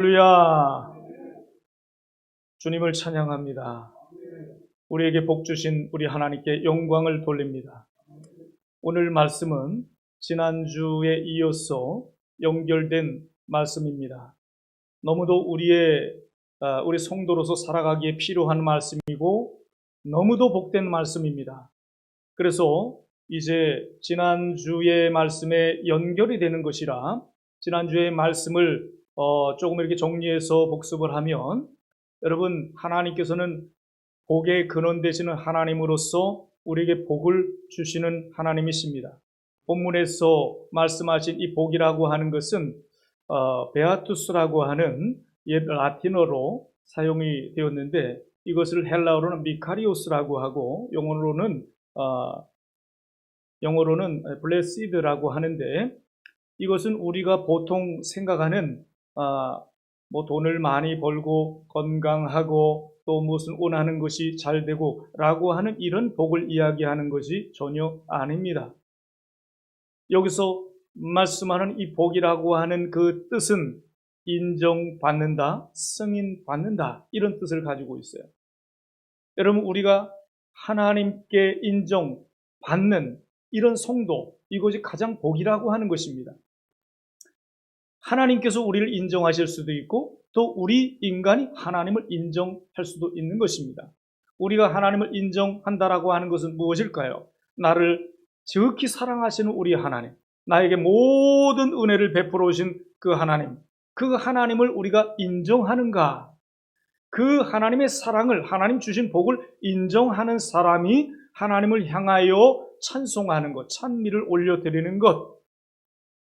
할렐루야. 주님을 찬양합니다. 우리에게 복 주신 우리 하나님께 영광을 돌립니다. 오늘 말씀은 지난주에 이어서 연결된 말씀입니다. 너무도 우리 성도로서 살아가기에 필요한 말씀이고 너무도 복된 말씀입니다. 그래서 이제 지난주의 말씀에 연결이 되는 것이라 지난주의 말씀을 조금 이렇게 정리해서 복습을 하면, 여러분, 하나님께서는 복의 근원 되시는 하나님으로서 우리에게 복을 주시는 하나님이십니다. 본문에서 말씀하신 이 복이라고 하는 것은 베아투스라고 하는 옛 라틴어로 사용이 되었는데, 이것을 헬라어로는 미카리오스라고 하고 영어로는 블레시드라고 하는데, 이것은 우리가 보통 생각하는 돈을 많이 벌고 건강하고 또 무슨 원하는 것이 잘 되고 라고 하는 이런 복을 이야기하는 것이 전혀 아닙니다. 여기서 말씀하는 이 복이라고 하는 그 뜻은 인정받는다, 승인받는다, 이런 뜻을 가지고 있어요. 여러분, 우리가 하나님께 인정받는 이런 성도, 이것이 가장 복이라고 하는 것입니다. 하나님께서 우리를 인정하실 수도 있고 또 우리 인간이 하나님을 인정할 수도 있는 것입니다. 우리가 하나님을 인정한다라고 하는 것은 무엇일까요? 나를 지극히 사랑하시는 우리 하나님, 나에게 모든 은혜를 베풀어 오신 그 하나님을 우리가 인정하는가? 그 하나님의 사랑을, 하나님 주신 복을 인정하는 사람이 하나님을 향하여 찬송하는 것, 찬미를 올려드리는 것,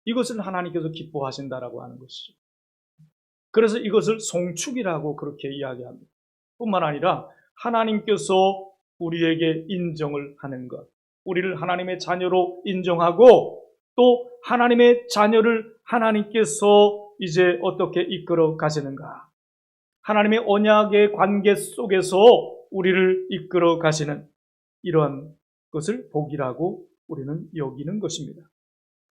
이것을 하나님께서 기뻐하신다라고 하는 것이죠. 그래서 이것을 송축이라고 그렇게 이야기합니다. 뿐만 아니라 하나님께서 우리에게 인정을 하는 것, 우리를 하나님의 자녀로 인정하고 또 하나님의 자녀를 하나님께서 이제 어떻게 이끌어 가시는가, 하나님의 언약의 관계 속에서 우리를 이끌어 가시는 이러한 것을 복이라고 우리는 여기는 것입니다.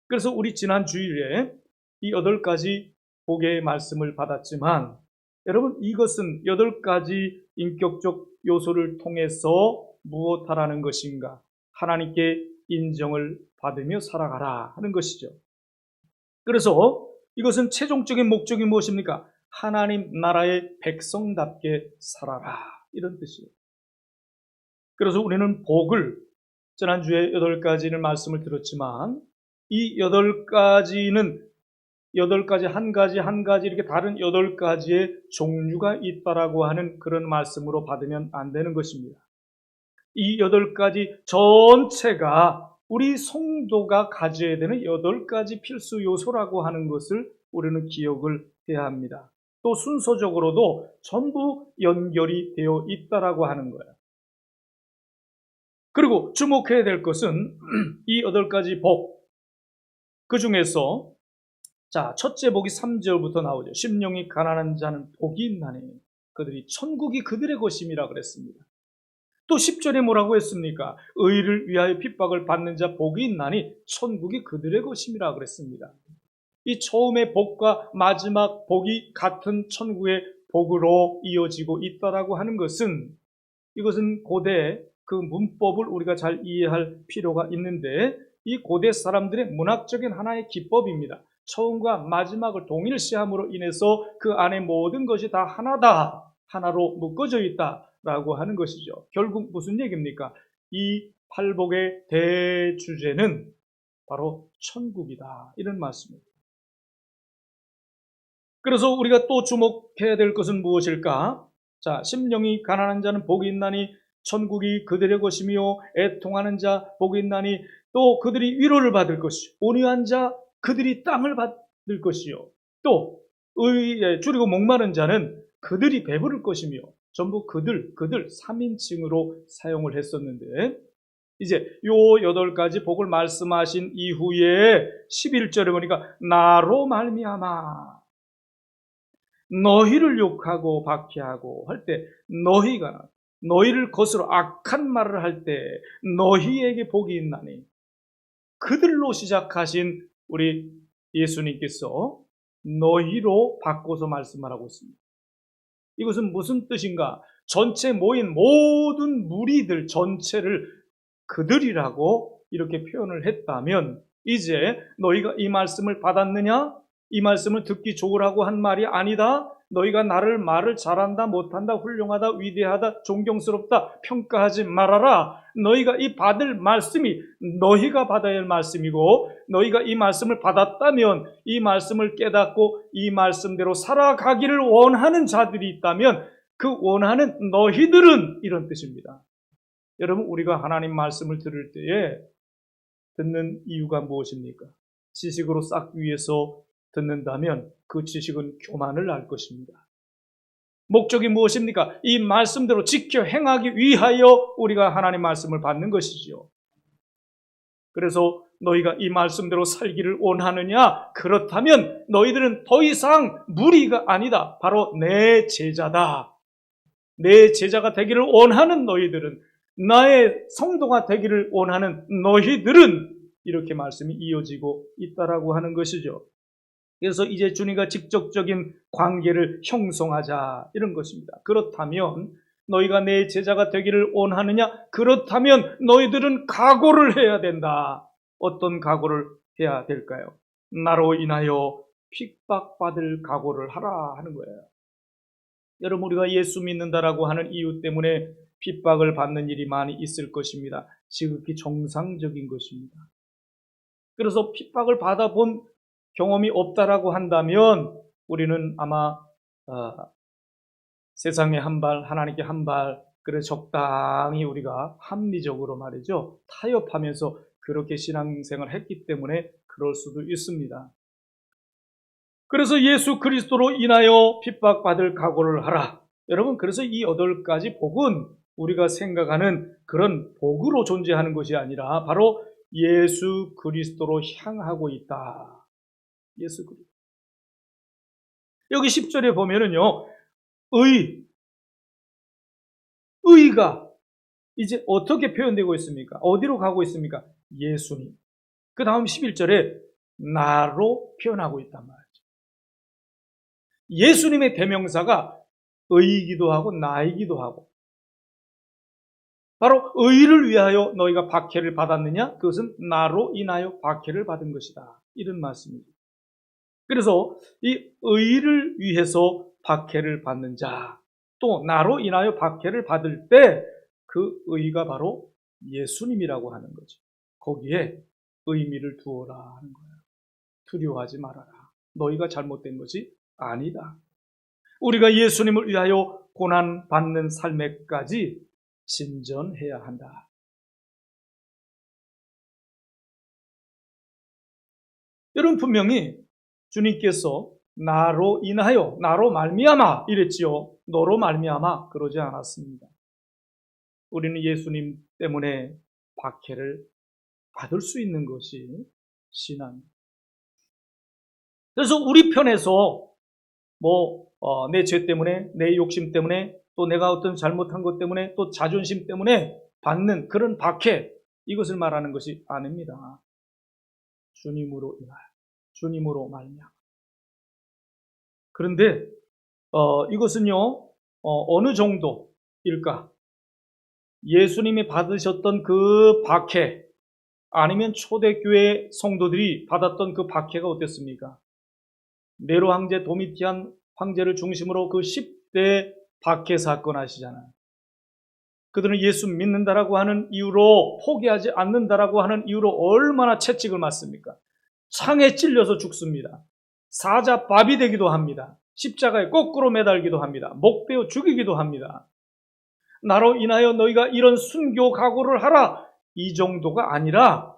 그래서 우리 지난 주일에 이 8가지 복의 말씀을 받았지만, 여러분, 이것은 8가지 인격적 요소를 통해서 무엇하라는 것인가? 하나님께 인정을 받으며 살아가라 하는 것이죠. 그래서 이것은 최종적인 목적이 무엇입니까? 하나님 나라의 백성답게 살아라, 이런 뜻이에요. 그래서 우리는 복을, 지난주에 8가지를 말씀을 들었지만 이 8가지는 8가지 한 가지 이렇게 다른 8가지의 종류가 있다라고 하는 그런 말씀으로 받으면 안 되는 것입니다. 이 8가지 전체가 우리 성도가 가져야 되는 8가지 필수 요소라고 하는 것을 우리는 기억을 해야 합니다. 또 순서적으로도 전부 연결이 되어 있다라고 하는 거예요. 그리고 주목해야 될 것은 이 8가지 복, 그 중에서 첫째 복이 3절부터 나오죠. 심령이 가난한 자는 복이 있나니 그들이 천국이 그들의 것임이라 그랬습니다. 또 10절에 뭐라고 했습니까? 의를 위하여 핍박을 받는 자 복이 있나니 천국이 그들의 것임이라 그랬습니다. 이 처음의 복과 마지막 복이 같은 천국의 복으로 이어지고 있다라고 하는 것은, 이것은 고대 그 문법을 우리가 잘 이해할 필요가 있는데, 이 고대 사람들의 문학적인 하나의 기법입니다. 처음과 마지막을 동일시함으로 인해서 그 안에 모든 것이 다 하나다, 하나로 묶어져 있다라고 하는 것이죠. 결국 무슨 얘기입니까? 이 팔복의 대주제는 바로 천국이다, 이런 말씀입니다. 그래서 우리가 또 주목해야 될 것은 무엇일까? 심령이 가난한 자는 복이 있나니 천국이 그들의 것이며 애통하는 자 복이 있나니 또 그들이 위로를 받을 것이요 온유한 자 그들이 땅을 받을 것이요 또 줄이고 목마른 자는 그들이 배부를 것이며, 전부 그들 3인칭으로 사용을 했었는데, 이제 요 8가지 복을 말씀하신 이후에 11절에 보니까 나로 말미암아 너희를 욕하고 박해하고 할 때 너희를 거스러 악한 말을 할 때 너희에게 복이 있나니, 그들로 시작하신 우리 예수님께서 너희로 바꿔서 말씀을 하고 있습니다. 이것은 무슨 뜻인가? 전체 모인 모든 무리들 전체를 그들이라고 이렇게 표현을 했다면, 이제 너희가 이 말씀을 받았느냐? 이 말씀을 듣기 좋으라고 한 말이 아니다. 너희가 나를 말을 잘한다, 못한다, 훌륭하다, 위대하다, 존경스럽다 평가하지 말아라. 너희가 이 받을 말씀이 너희가 받아야 할 말씀이고, 너희가 이 말씀을 받았다면 이 말씀을 깨닫고 이 말씀대로 살아가기를 원하는 자들이 있다면 그 원하는 너희들은, 이런 뜻입니다. 여러분, 우리가 하나님 말씀을 들을 때에 듣는 이유가 무엇입니까? 지식으로 쌓기 위해서 듣는다면 그 지식은 교만을 낳을 것입니다. 목적이 무엇입니까? 이 말씀대로 지켜 행하기 위하여 우리가 하나님 말씀을 받는 것이지요. 그래서 너희가 이 말씀대로 살기를 원하느냐? 그렇다면 너희들은 더 이상 무리가 아니다. 바로 내 제자다. 내 제자가 되기를 원하는 너희들은, 나의 성도가 되기를 원하는 너희들은, 이렇게 말씀이 이어지고 있다라고 하는 것이죠. 그래서 이제 주님과 직접적인 관계를 형성하자, 이런 것입니다. 그렇다면 너희가 내 제자가 되기를 원하느냐? 그렇다면 너희들은 각오를 해야 된다. 어떤 각오를 해야 될까요? 나로 인하여 핍박받을 각오를 하라 하는 거예요. 여러분, 우리가 예수 믿는다라고 하는 이유 때문에 핍박을 받는 일이 많이 있을 것입니다. 지극히 정상적인 것입니다. 그래서 핍박을 받아본 경험이 없다라고 한다면 우리는 아마 세상에 한 발, 하나님께 한 발, 그래 적당히 우리가 합리적으로 말이죠, 타협하면서 그렇게 신앙생활을 했기 때문에 그럴 수도 있습니다. 그래서 예수 그리스도로 인하여 핍박받을 각오를 하라. 여러분, 그래서 이 8가지 복은 우리가 생각하는 그런 복으로 존재하는 것이 아니라 바로 예수 그리스도로 향하고 있다. 예수 그리스도. 여기 10절에 보면은요, 의가 이제 어떻게 표현되고 있습니까? 어디로 가고 있습니까? 예수님. 그 다음 11절에 나로 표현하고 있단 말이죠. 예수님의 대명사가 의이기도 하고 나이기도 하고, 바로 의를 위하여 너희가 박해를 받았느냐? 그것은 나로 인하여 박해를 받은 것이다. 이런 말씀입니다. 그래서 이 의를 위해서 박해를 받는 자, 또 나로 인하여 박해를 받을 때 그 의가 바로 예수님이라고 하는 거죠. 거기에 의미를 두어라 하는 거예요. 두려워하지 말아라. 너희가 잘못된 것이 아니다. 우리가 예수님을 위하여 고난받는 삶에까지 진전해야 한다. 여러분, 분명히 주님께서 나로 인하여, 나로 말미암아 이랬지요. 너로 말미암아 그러지 않았습니다. 우리는 예수님 때문에 박해를 받을 수 있는 것이 신앙입니다. 그래서 우리 편에서 내 죄 때문에, 내 욕심 때문에, 또 내가 어떤 잘못한 것 때문에, 또 자존심 때문에 받는 그런 박해, 이것을 말하는 것이 아닙니다. 주님으로 인하여, 주님으로 말미암아. 그런데 이것은요, 어느 정도일까? 예수님이 받으셨던 그 박해, 아니면 초대교회 성도들이 받았던 그 박해가 어땠습니까? 네로 황제, 도미티안 황제를 중심으로 그 10대 박해 사건 아시잖아요. 그들은 예수 믿는다라고 하는 이유로, 포기하지 않는다라고 하는 이유로 얼마나 채찍을 맞습니까? 창에 찔려서 죽습니다. 사자밥이 되기도 합니다. 십자가에 거꾸로 매달기도 합니다. 목 베어 죽이기도 합니다. 나로 인하여 너희가 이런 순교 각오를 하라, 이 정도가 아니라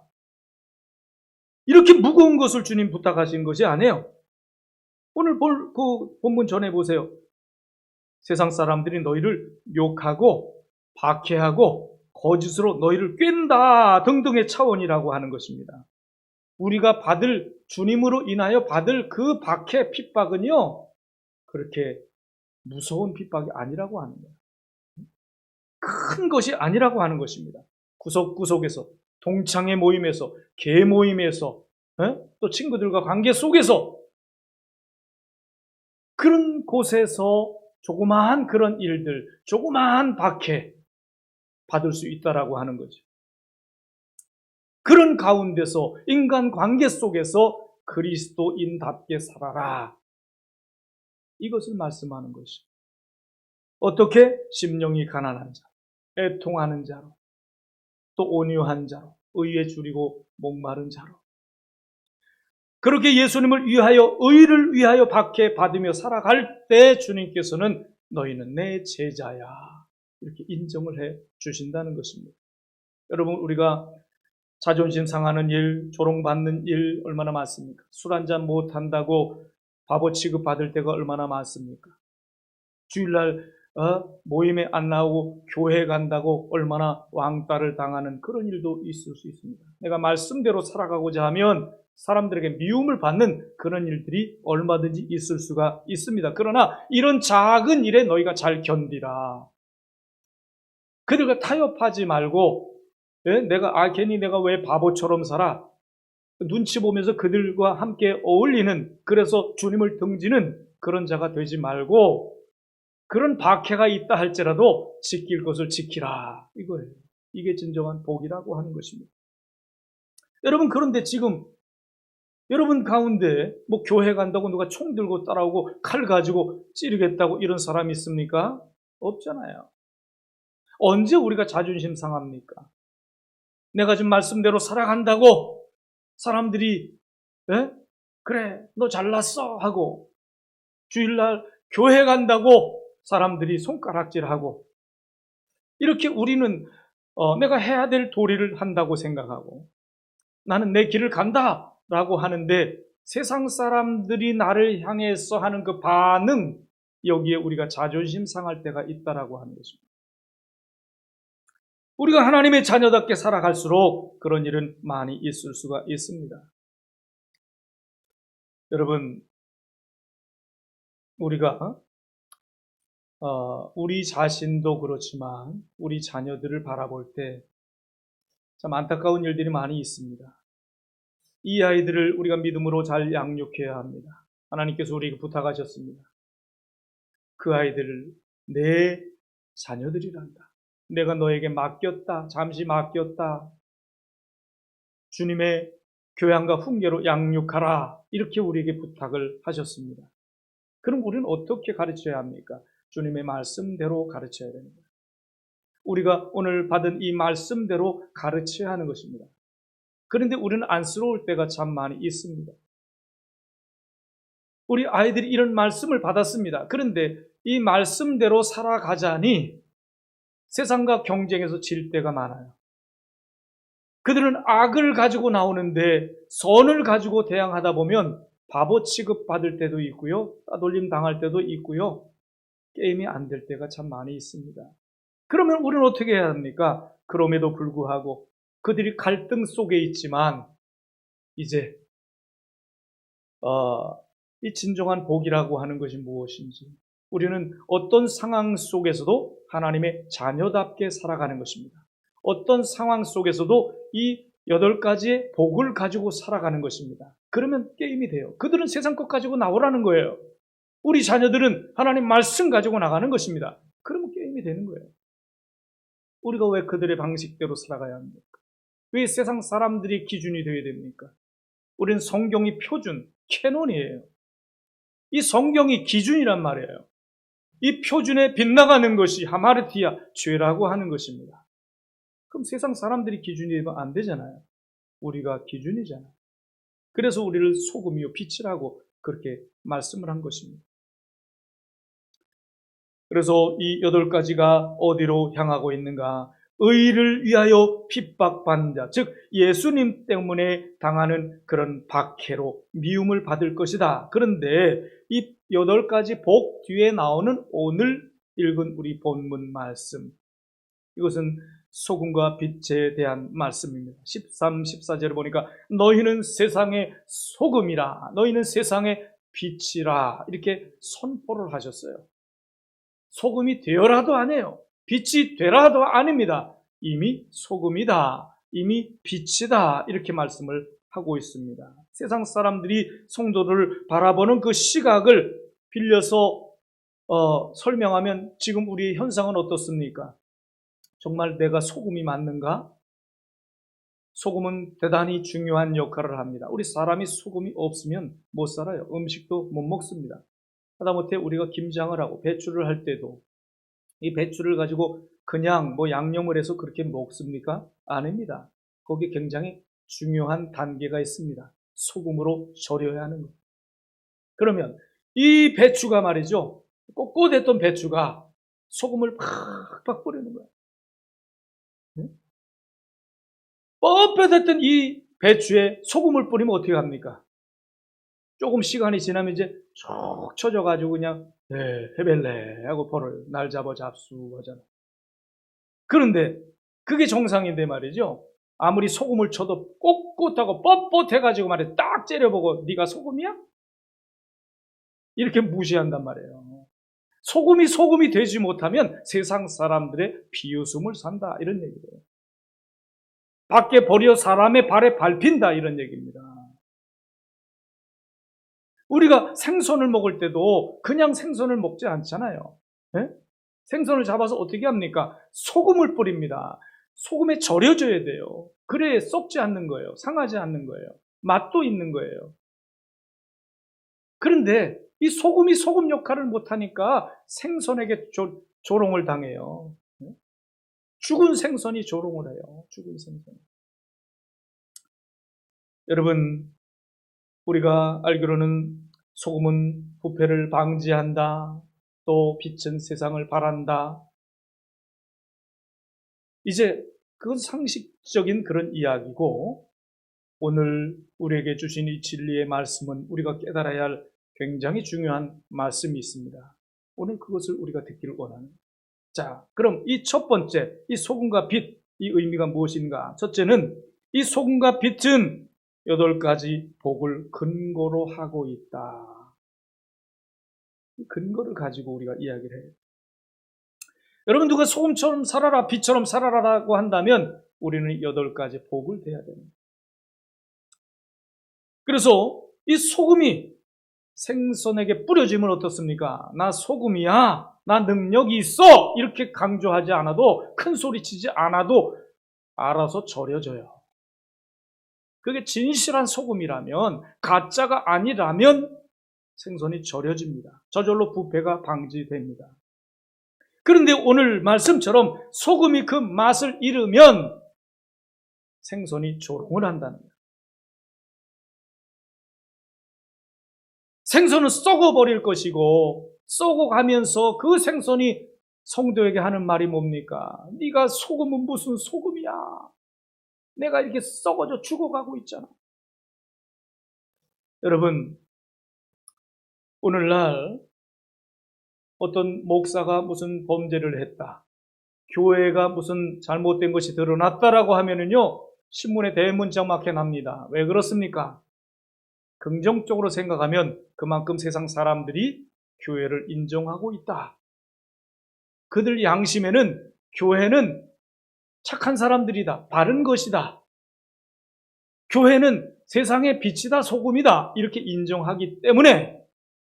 이렇게 무거운 것을 주님 부탁하신 것이 아니에요. 오늘 그 본문 전해 보세요. 세상 사람들이 너희를 욕하고 박해하고 거짓으로 너희를 꿰는다 등등의 차원이라고 하는 것입니다. 우리가 받을, 주님으로 인하여 받을 그 박해, 핍박은요, 그렇게 무서운 핍박이 아니라고 하는 거예요. 큰 것이 아니라고 하는 것입니다. 구석구석에서, 동창회 모임에서, 개 모임에서, 또 친구들과 관계 속에서 곳에서 조그마한 그런 일들, 조그마한 박해 받을 수 있다라고 하는 거죠. 그런 가운데서 인간 관계 속에서 그리스도인답게 살아라. 이것을 말씀하는 것이죠. 어떻게? 심령이 가난한 자, 애통하는 자로, 또 온유한 자로, 의에 줄이고 목마른 자로. 그렇게 예수님을 위하여, 의를 위하여 박해 받으며 살아갈 때 주님께서는 너희는 내 제자야, 이렇게 인정을 해 주신다는 것입니다. 여러분, 우리가 자존심 상하는 일, 조롱받는 일 얼마나 많습니까? 술 한잔 못한다고 바보 취급받을 때가 얼마나 많습니까? 주일날 모임에 안 나오고 교회 간다고 얼마나 왕따를 당하는 그런 일도 있을 수 있습니다. 내가 말씀대로 살아가고자 하면 사람들에게 미움을 받는 그런 일들이 얼마든지 있을 수가 있습니다. 그러나 이런 작은 일에 너희가 잘 견디라. 그들과 타협하지 말고, 괜히 내가 왜 바보처럼 살아? 눈치 보면서 그들과 함께 어울리는, 그래서 주님을 등지는 그런 자가 되지 말고, 그런 박해가 있다 할지라도 지킬 것을 지키라. 이거예요. 이게 진정한 복이라고 하는 것입니다. 여러분, 그런데 지금 여러분 가운데 뭐 교회 간다고 누가 총 들고 따라오고 칼 가지고 찌르겠다고 이런 사람이 있습니까? 없잖아요. 언제 우리가 자존심 상합니까? 내가 지금 말씀대로 살아간다고 사람들이 그래 너 잘났어 하고, 주일날 교회 간다고 사람들이 손가락질하고, 이렇게 우리는 내가 해야 될 도리를 한다고 생각하고 나는 내 길을 간다라고 하는데, 세상 사람들이 나를 향해서 하는 그 반응, 여기에 우리가 자존심 상할 때가 있다라고 하는 것입니다. 우리가 하나님의 자녀답게 살아갈수록 그런 일은 많이 있을 수가 있습니다. 여러분, 우리가 우리 자신도 그렇지만 우리 자녀들을 바라볼 때 참 안타까운 일들이 많이 있습니다. 이 아이들을 우리가 믿음으로 잘 양육해야 합니다. 하나님께서 우리에게 부탁하셨습니다. 그 아이들을 내 자녀들이란다. 내가 너에게 맡겼다. 잠시 맡겼다. 주님의 교양과 훈계로 양육하라. 이렇게 우리에게 부탁을 하셨습니다. 그럼 우리는 어떻게 가르쳐야 합니까? 주님의 말씀대로 가르쳐야 됩니다. 우리가 오늘 받은 이 말씀대로 가르쳐야 하는 것입니다. 그런데 우리는 안쓰러울 때가 참 많이 있습니다. 우리 아이들이 이런 말씀을 받았습니다. 그런데 이 말씀대로 살아가자니 세상과 경쟁에서 질 때가 많아요. 그들은 악을 가지고 나오는데 선을 가지고 대항하다 보면 바보 취급받을 때도 있고요. 따돌림 당할 때도 있고요. 게임이 안 될 때가 참 많이 있습니다. 그러면 우리는 어떻게 해야 합니까? 그럼에도 불구하고 그들이 갈등 속에 있지만 이제 이 진정한 복이라고 하는 것이 무엇인지, 우리는 어떤 상황 속에서도 하나님의 자녀답게 살아가는 것입니다. 어떤 상황 속에서도 이 8가지의 복을 가지고 살아가는 것입니다. 그러면 게임이 돼요. 그들은 세상 것 가지고 나오라는 거예요. 우리 자녀들은 하나님 말씀 가지고 나가는 것입니다. 그러면 게임이 되는 거예요. 우리가 왜 그들의 방식대로 살아가야 합니까? 왜 세상 사람들이 기준이 되어야 됩니까? 우리는 성경이 표준, 캐논이에요. 이 성경이 기준이란 말이에요. 이 표준에 빗나가는 것이 하마르티아, 죄라고 하는 것입니다. 그럼 세상 사람들이 기준이 되면 안 되잖아요. 우리가 기준이잖아요. 그래서 우리를 소금이요 빛이라고 그렇게 말씀을 한 것입니다. 그래서 이 8가지가 어디로 향하고 있는가? 의를 위하여 핍박받는 자, 즉 예수님 때문에 당하는 그런 박해로 미움을 받을 것이다. 그런데 이 8가지 복 뒤에 나오는 오늘 읽은 우리 본문 말씀, 이것은 소금과 빛에 대한 말씀입니다. 13, 14절에 보니까 너희는 세상의 소금이라, 너희는 세상의 빛이라, 이렇게 선포를 하셨어요. 소금이 되어라도 안 해요. 빛이 되라도 아닙니다. 이미 소금이다. 이미 빛이다. 이렇게 말씀을 하고 있습니다. 세상 사람들이 성도를 바라보는 그 시각을 빌려서 설명하면 지금 우리의 현상은 어떻습니까? 정말 내가 소금이 맞는가? 소금은 대단히 중요한 역할을 합니다. 우리 사람이 소금이 없으면 못 살아요. 음식도 못 먹습니다. 하다못해 우리가 김장을 하고 배추를 할 때도 이 배추를 가지고 그냥 뭐 양념을 해서 그렇게 먹습니까? 아닙니다. 거기에 굉장히 중요한 단계가 있습니다. 소금으로 절여야 하는 거예요. 그러면 이 배추가 말이죠. 꼿꼿했던 배추가 소금을 팍팍 뿌리는 거예요. 뻣뻣했던 이 배추에 소금을 뿌리면 어떻게 합니까? 조금 시간이 지나면 이제 쭉 쳐져가지고 그냥 헤벨레 하고 벌을 날 잡아 잡수 하잖아. 그런데 그게 정상인데 말이죠. 아무리 소금을 쳐도 꼿꼿하고 뻣뻣해가지고 말이야 딱 째려보고 네가 소금이야? 이렇게 무시한단 말이에요. 소금이 되지 못하면 세상 사람들의 비웃음을 산다 이런 얘기예요. 밖에 버려 사람의 발에 밟힌다 이런 얘기입니다. 우리가 생선을 먹을 때도 그냥 생선을 먹지 않잖아요. 네? 생선을 잡아서 어떻게 합니까? 소금을 뿌립니다. 소금에 절여줘야 돼요. 그래 썩지 않는 거예요. 상하지 않는 거예요. 맛도 있는 거예요. 그런데 이 소금이 소금 역할을 못하니까 생선에게 조롱을 당해요. 죽은 생선이 조롱을 해요. 죽은 생선. 여러분, 우리가 알기로는 소금은 부패를 방지한다. 또 빛은 세상을 바란다. 이제 그건 상식적인 그런 이야기고 오늘 우리에게 주신 이 진리의 말씀은 우리가 깨달아야 할 굉장히 중요한 말씀이 있습니다. 오늘 그것을 우리가 듣기를 원하는. 자, 그럼 이 첫 번째, 이 소금과 빛, 이 의미가 무엇인가? 첫째는 이 소금과 빛은 8가지 복을 근거로 하고 있다. 이 근거를 가지고 우리가 이야기를 해요. 여러분 누가 소금처럼 살아라, 빛처럼 살아라라고 한다면 우리는 8가지 복을 대야 됩니다. 그래서 이 소금이 생선에게 뿌려지면 어떻습니까? 나 소금이야, 나 능력이 있어 이렇게 강조하지 않아도 큰 소리치지 않아도 알아서 절여져요. 그게 진실한 소금이라면 가짜가 아니라면 생선이 절여집니다. 저절로 부패가 방지됩니다. 그런데 오늘 말씀처럼 소금이 그 맛을 잃으면 생선이 조롱을 한다는 거예요. 생선은 썩어버릴 것이고 썩어가면서 그 생선이 성도에게 하는 말이 뭡니까? 네가 소금은 무슨 소금이야. 내가 이렇게 썩어져 죽어가고 있잖아. 여러분, 오늘날 어떤 목사가 무슨 범죄를 했다. 교회가 무슨 잘못된 것이 드러났다라고 하면은요, 신문에 대문짝맞게 납니다. 왜 그렇습니까? 긍정적으로 생각하면 그만큼 세상 사람들이 교회를 인정하고 있다. 그들 양심에는 교회는 착한 사람들이다. 바른 것이다. 교회는 세상의 빛이다, 소금이다. 이렇게 인정하기 때문에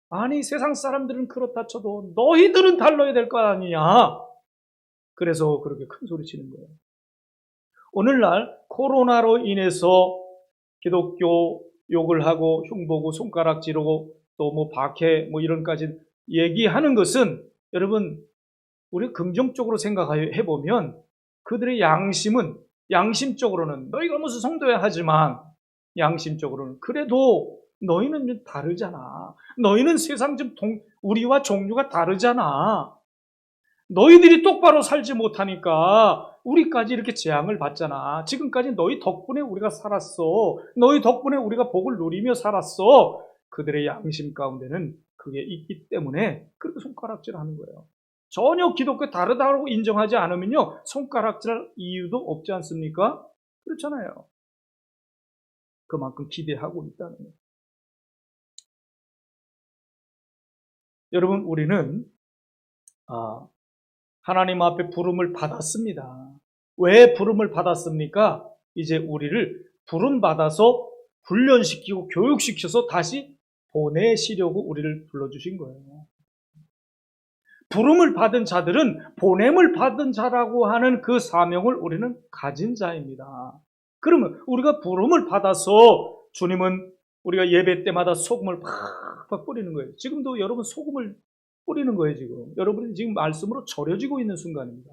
아니 세상 사람들은 그렇다 쳐도 너희들은 달라야 될 거 아니냐. 그래서 그렇게 큰 소리 치는 거예요. 오늘날 코로나로 인해서 기독교 욕을 하고 흉보고 손가락질하고 또 뭐 박해 뭐 이런까지 얘기하는 것은 여러분 우리 긍정적으로 생각해 보면 그들의 양심적으로는 너희가 무슨 성도야 하지만 양심적으로는 그래도 너희는 좀 다르잖아. 너희는 세상 좀 우리와 종류가 다르잖아. 너희들이 똑바로 살지 못하니까 우리까지 이렇게 재앙을 받잖아. 지금까지 너희 덕분에 우리가 살았어. 너희 덕분에 우리가 복을 누리며 살았어. 그들의 양심 가운데는 그게 있기 때문에 그렇게 손가락질 하는 거예요. 전혀 기독교 다르다고 인정하지 않으면요, 손가락질할 이유도 없지 않습니까? 그렇잖아요. 그만큼 기대하고 있다는 거예요. 여러분, 우리는 하나님 앞에 부름을 받았습니다. 왜 부름을 받았습니까? 이제 우리를 부름받아서 훈련시키고 교육시켜서 다시 보내시려고 우리를 불러주신 거예요. 부름을 받은 자들은 보냄을 받은 자라고 하는 그 사명을 우리는 가진 자입니다. 그러면 우리가 부름을 받아서 주님은 우리가 예배 때마다 소금을 팍팍 뿌리는 거예요. 지금도 여러분 소금을 뿌리는 거예요, 지금. 여러분이 지금 말씀으로 절여지고 있는 순간입니다.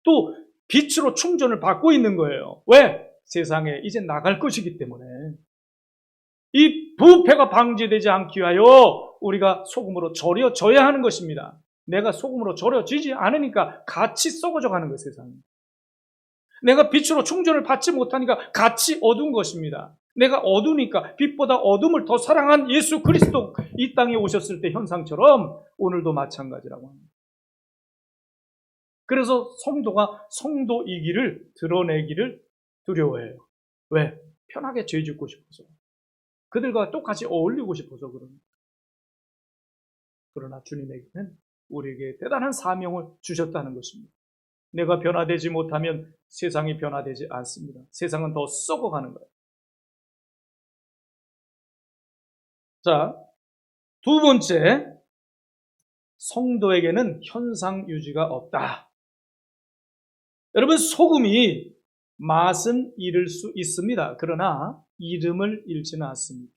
또 빛으로 충전을 받고 있는 거예요. 왜? 세상에 이제 나갈 것이기 때문에. 이 부패가 방지되지 않기 위하여 우리가 소금으로 절여져야 하는 것입니다. 내가 소금으로 절여지지 않으니까 같이 썩어져 가는 거예요, 세상에. 내가 빛으로 충전을 받지 못하니까 같이 어두운 것입니다. 내가 어두우니까 빛보다 어둠을 더 사랑한 예수 그리스도 이 땅에 오셨을 때 현상처럼 오늘도 마찬가지라고 합니다. 그래서 성도가 성도이기를 드러내기를 두려워해요. 왜? 편하게 죄 짓고 싶어서. 그들과 똑같이 어울리고 싶어서 그럽니다. 그러나 주님에게는 우리에게 대단한 사명을 주셨다는 것입니다. 내가 변화되지 못하면 세상이 변화되지 않습니다. 세상은 더 썩어가는 거예요. 자, 두 번째, 성도에게는 현상 유지가 없다. 여러분, 소금이 맛은 잃을 수 있습니다. 그러나 이름을 잃지는 않습니다.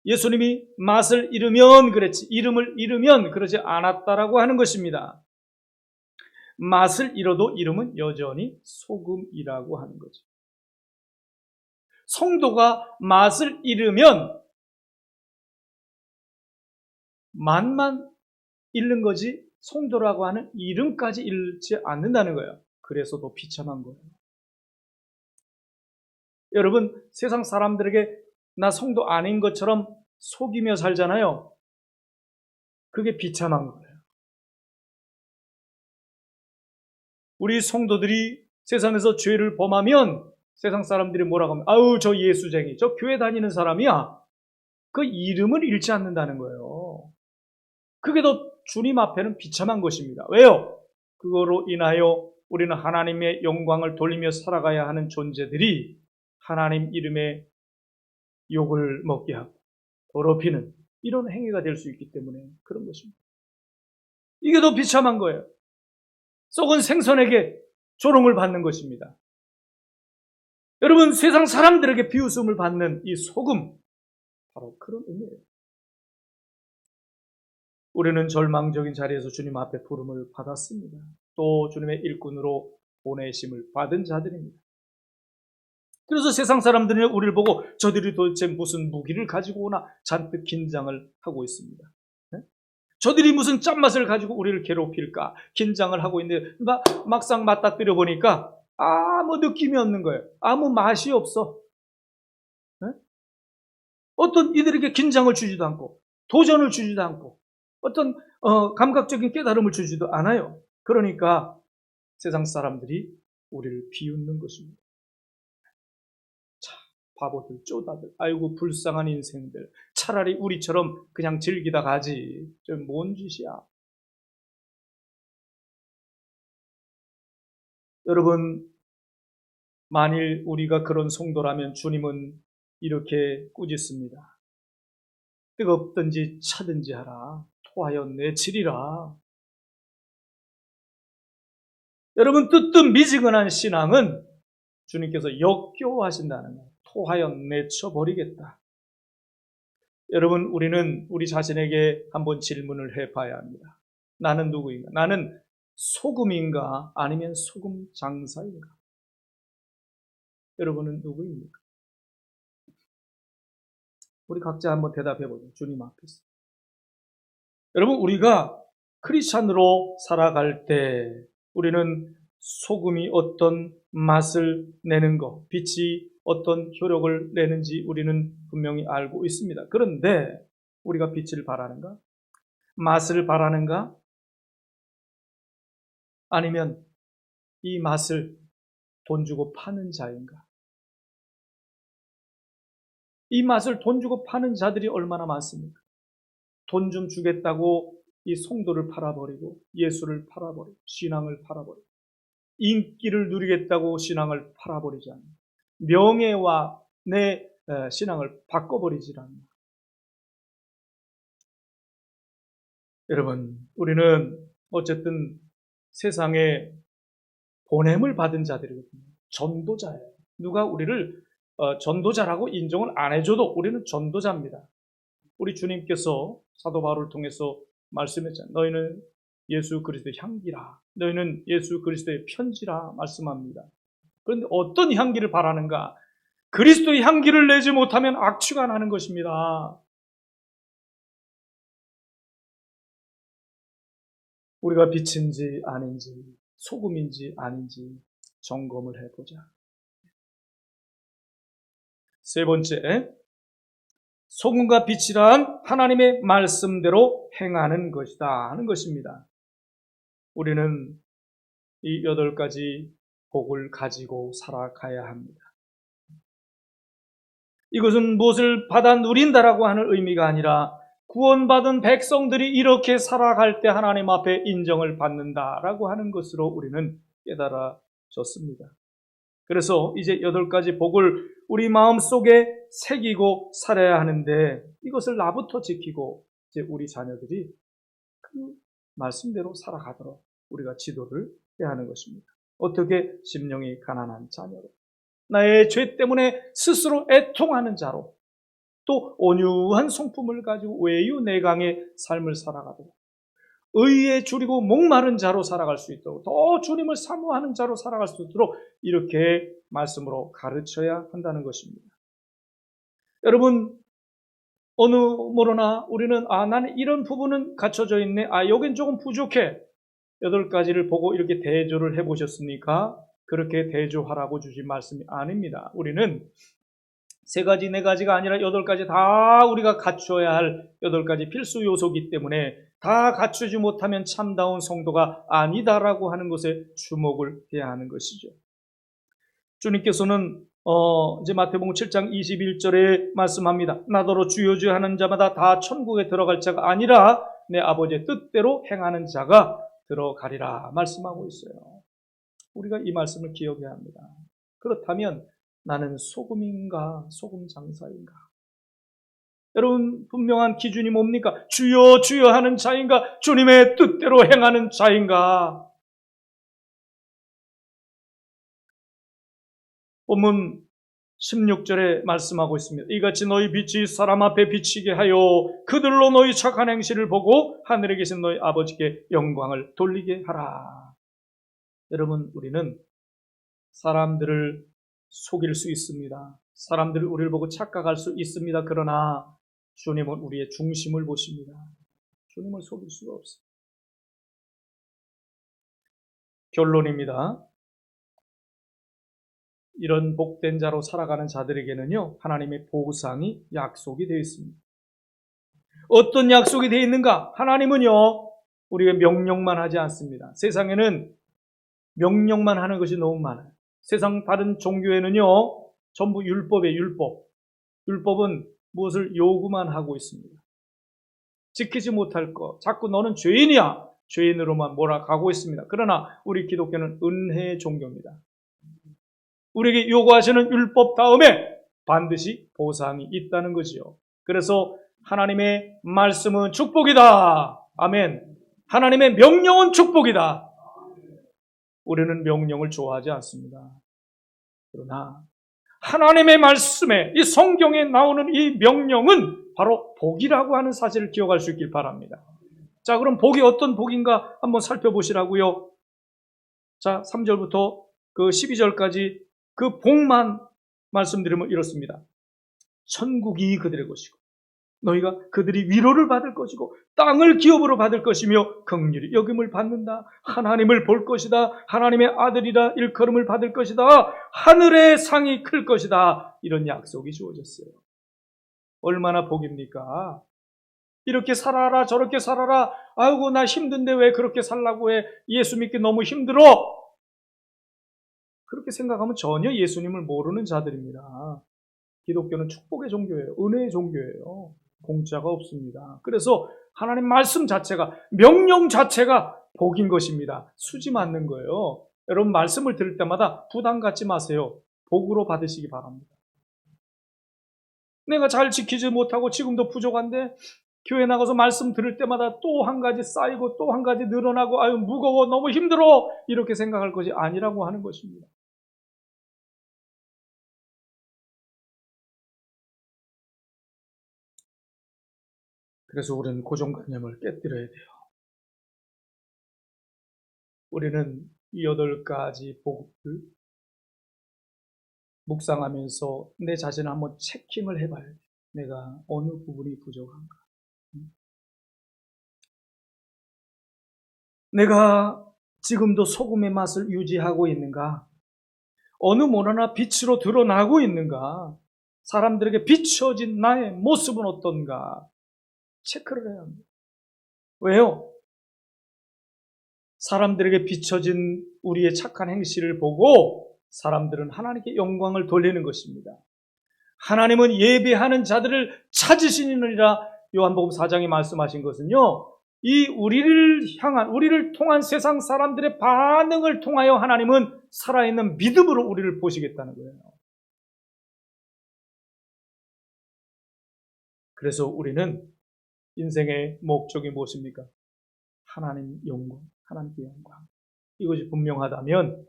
예수님이 맛을 잃으면 그랬지 이름을 잃으면 그러지 않았다라고 하는 것입니다. 맛을 잃어도 이름은 여전히 소금이라고 하는 거죠. 성도가 맛을 잃으면 맛만 잃는 거지 성도라고 하는 이름까지 잃지 않는다는 거예요. 그래서 더 비참한 거예요. 여러분, 세상 사람들에게 나 성도 아닌 것처럼 속이며 살잖아요. 그게 비참한 거예요. 우리 성도들이 세상에서 죄를 범하면 세상 사람들이 뭐라고 하면 아우 저 예수쟁이, 저 교회 다니는 사람이야. 그 이름을 잃지 않는다는 거예요. 그게 더 주님 앞에는 비참한 것입니다. 왜요? 그거로 인하여 우리는 하나님의 영광을 돌리며 살아가야 하는 존재들이 하나님 이름에 욕을 먹게 하고 더럽히는 이런 행위가 될 수 있기 때문에 그런 것입니다. 이게 더 비참한 거예요. 썩은 생선에게 조롱을 받는 것입니다. 여러분, 세상 사람들에게 비웃음을 받는 이 소금, 바로 그런 의미예요. 우리는 절망적인 자리에서 주님 앞에 부름을 받았습니다. 또 주님의 일꾼으로 보내심을 받은 자들입니다. 그래서 세상 사람들은 우리를 보고 저들이 도대체 무슨 무기를 가지고 오나 잔뜩 긴장을 하고 있습니다. 저들이 무슨 짠맛을 가지고 우리를 괴롭힐까 긴장을 하고 있는데 막상 맞닥뜨려 보니까 아무 느낌이 없는 거예요. 아무 맛이 없어. 어떤 이들에게 긴장을 주지도 않고 도전을 주지도 않고 어떤 감각적인 깨달음을 주지도 않아요. 그러니까 세상 사람들이 우리를 비웃는 것입니다. 자, 바보들, 쪼다들, 아이고 불쌍한 인생들. 차라리 우리처럼 그냥 즐기다 가지. 좀 뭔 짓이야. 여러분, 만일 우리가 그런 성도라면 주님은 이렇게 꾸짖습니다. 뜨겁든지 차든지 하라. 토하여 내치리라. 여러분, 뜨뜻미지근한 신앙은 주님께서 역겨워하신다는 거예요. 토하여 내쳐버리겠다. 여러분, 우리는 우리 자신에게 한번 질문을 해봐야 합니다. 나는 누구인가? 나는 소금인가? 아니면 소금 장사인가? 여러분은 누구입니까? 우리 각자 한번 대답해보죠. 주님 앞에서. 여러분, 우리가 크리스찬으로 살아갈 때 우리는 소금이 어떤 맛을 내는 것, 빛이 어떤 효력을 내는지 우리는 분명히 알고 있습니다. 그런데 우리가 빛을 바라는가? 맛을 바라는가? 아니면 이 맛을 돈 주고 파는 자인가? 이 맛을 돈 주고 파는 자들이 얼마나 많습니까? 돈 좀 주겠다고 이 성도를 팔아버리고 예수를 팔아버리고 신앙을 팔아버리고 인기를 누리겠다고 신앙을 팔아버리지 않는 명예와 내 신앙을 바꿔버리지 않는 여러분, 우리는 어쨌든 세상에 보냄을 받은 자들이거든요. 전도자예요. 누가 우리를 전도자라고 인정을 안 해줘도 우리는 전도자입니다. 우리 주님께서 사도 바울을 통해서 말씀했잖아요. 너희는 예수 그리스도의 향기라. 너희는 예수 그리스도의 편지라 말씀합니다. 그런데 어떤 향기를 바라는가? 그리스도의 향기를 내지 못하면 악취가 나는 것입니다. 우리가 빛인지 아닌지, 소금인지 아닌지 점검을 해보자. 세 번째, 소금과 빛이란 하나님의 말씀대로 행하는 것이다 하는 것입니다. 우리는 이 8가지 복을 가지고 살아가야 합니다. 이것은 무엇을 받아 누린다라고 하는 의미가 아니라 구원받은 백성들이 이렇게 살아갈 때 하나님 앞에 인정을 받는다라고 하는 것으로 우리는 깨달아졌습니다. 그래서 이제 8가지 복을 우리 마음속에 새기고 살아야 하는데 이것을 나부터 지키고 이제 우리 자녀들이 그 말씀대로 살아가도록 우리가 지도를 해야 하는 것입니다. 어떻게? 심령이 가난한 자녀로, 나의 죄 때문에 스스로 애통하는 자로, 또 온유한 성품을 가지고 외유내강의 삶을 살아가도록, 의에 줄이고 목마른 자로 살아갈 수 있도록, 더 주님을 사모하는 자로 살아갈 수 있도록 이렇게 말씀으로 가르쳐야 한다는 것입니다. 여러분, 어느 뭐로나 우리는 나는 이런 부분은 갖춰져 있네, 여긴 조금 부족해. 8가지를 보고 이렇게 대조를 해보셨습니까? 그렇게 대조하라고 주신 말씀이 아닙니다. 우리는 3가지, 4가지가 아니라 8가지 다 우리가 갖춰야 할 8가지 필수 요소이기 때문에 다 갖추지 못하면 참다운 성도가 아니다라고 하는 것에 주목을 해야 하는 것이죠. 주님께서는 이제 마태복음 7장 21절에 말씀합니다. 나더러 주여 주여 하는 자마다 다 천국에 들어갈 자가 아니라 내 아버지의 뜻대로 행하는 자가 들어가리라 말씀하고 있어요. 우리가 이 말씀을 기억해야 합니다. 그렇다면 나는 소금인가 소금 장사인가? 여러분, 분명한 기준이 뭡니까? 주여 주여 하는 자인가? 주님의 뜻대로 행하는 자인가? 본문 16절에 말씀하고 있습니다. 이같이 너희 빛이 사람 앞에 비치게 하여 그들로 너희 착한 행실을 보고 하늘에 계신 너희 아버지께 영광을 돌리게 하라. 여러분, 우리는 사람들을 속일 수 있습니다. 사람들이 우리를 보고 착각할 수 있습니다. 그러나 주님은 우리의 중심을 보십니다. 주님을 속일 수가 없습니다. 결론입니다. 이런 복된 자로 살아가는 자들에게는요, 하나님의 보상이 약속이 되어 있습니다. 어떤 약속이 되어 있는가? 하나님은요, 우리가 명령만 하지 않습니다. 세상에는 명령만 하는 것이 너무 많아요. 세상 다른 종교에는요, 전부 율법이에요, 율법. 율법은 무엇을 요구만 하고 있습니다. 지키지 못할 것, 자꾸 너는 죄인이야, 죄인으로만 몰아가고 있습니다. 그러나 우리 기독교는 은혜의 종교입니다. 우리에게 요구하시는 율법 다음에 반드시 보상이 있다는 거지요. 그래서 하나님의 말씀은 축복이다. 아멘. 하나님의 명령은 축복이다. 우리는 명령을 좋아하지 않습니다. 그러나 하나님의 말씀에, 이 성경에 나오는 이 명령은 바로 복이라고 하는 사실을 기억할 수 있길 바랍니다. 자, 그럼 복이 어떤 복인가 한번 살펴보시라고요. 자, 3절부터 그 12절까지 그 복만 말씀드리면 이렇습니다. 천국이 그들의 것이고 너희가 그들이 위로를 받을 것이고 땅을 기업으로 받을 것이며 긍휼히 여김을 받는다. 하나님을 볼 것이다. 하나님의 아들이라 일컬음을 받을 것이다. 하늘의 상이 클 것이다. 이런 약속이 주어졌어요. 얼마나 복입니까? 이렇게 살아라 저렇게 살아라. 아이고 나 힘든데 왜 그렇게 살라고 해. 예수 믿기 너무 힘들어. 그렇게 생각하면 전혀 예수님을 모르는 자들입니다. 기독교는 축복의 종교예요. 은혜의 종교예요. 공짜가 없습니다. 그래서 하나님 말씀 자체가, 명령 자체가 복인 것입니다. 수지 맞는 거예요. 여러분 말씀을 들을 때마다 부담 갖지 마세요. 복으로 받으시기 바랍니다. 내가 잘 지키지 못하고 지금도 부족한데 교회 나가서 말씀 들을 때마다 또 한 가지 쌓이고 또 한 가지 늘어나고 아유 무거워 너무 힘들어 이렇게 생각할 것이 아니라고 하는 것입니다. 그래서 우리는 고정관념을 깨뜨려야 돼요. 우리는 이 8가지 복음을 묵상하면서 내 자신을 한번 체킹을 해봐야 돼요. 내가 어느 부분이 부족한가? 내가 지금도 소금의 맛을 유지하고 있는가? 어느 모나나 빛으로 드러나고 있는가? 사람들에게 비춰진 나의 모습은 어떤가? 체크를 해야 합니다. 왜요? 사람들에게 비춰진 우리의 착한 행실을 보고 사람들은 하나님께 영광을 돌리는 것입니다. 하나님은 예배하는 자들을 찾으시느니라. 요한복음 4장에 말씀하신 것은요, 이 우리를 통한 세상 사람들의 반응을 통하여 하나님은 살아있는 믿음으로 우리를 보시겠다는 거예요. 그래서 우리는 인생의 목적이 무엇입니까? 하나님 영광, 하나님께 영광. 이것이 분명하다면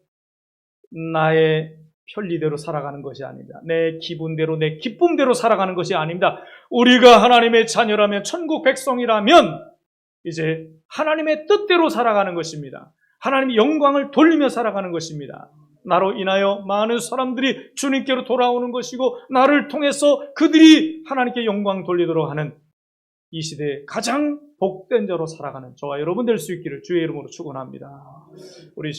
나의 편리대로 살아가는 것이 아닙니다. 내 기분대로, 내 기쁨대로 살아가는 것이 아닙니다. 우리가 하나님의 자녀라면, 천국 백성이라면 이제 하나님의 뜻대로 살아가는 것입니다. 하나님의 영광을 돌리며 살아가는 것입니다. 나로 인하여 많은 사람들이 주님께로 돌아오는 것이고 나를 통해서 그들이 하나님께 영광 돌리도록 하는 이 시대에 가장 복된 자로 살아가는 저와 여러분 될 수 있기를 주의 이름으로 축원합니다. 우리